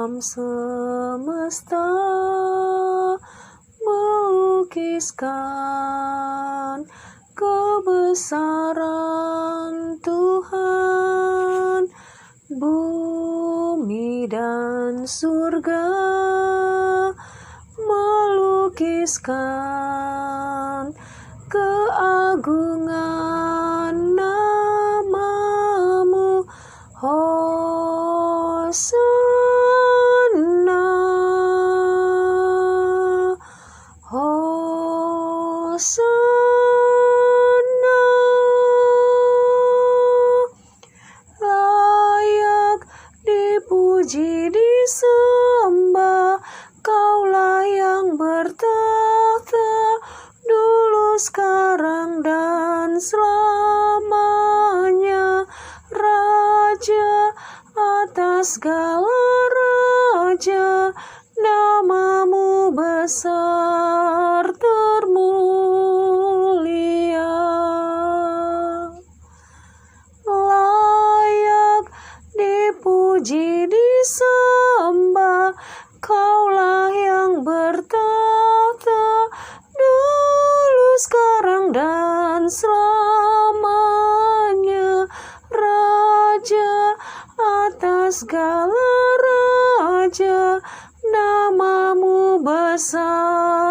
alam semesta melukiskan kebesaran Tuhan. Bumi dan surga melukiskan keagungan nama-Mu. Hosana, Hosana. Layak dipuji, disembah, Kaulah yang bertahta dulu, sekarang, dan selamanya. Raja atas segala raja, nama-Mu besar termulia. Layak dipuji, disembah, Kaulah yang bertahta dulu, sekarang, dan selamanya. Raja atas segala raja, nama-Mu besar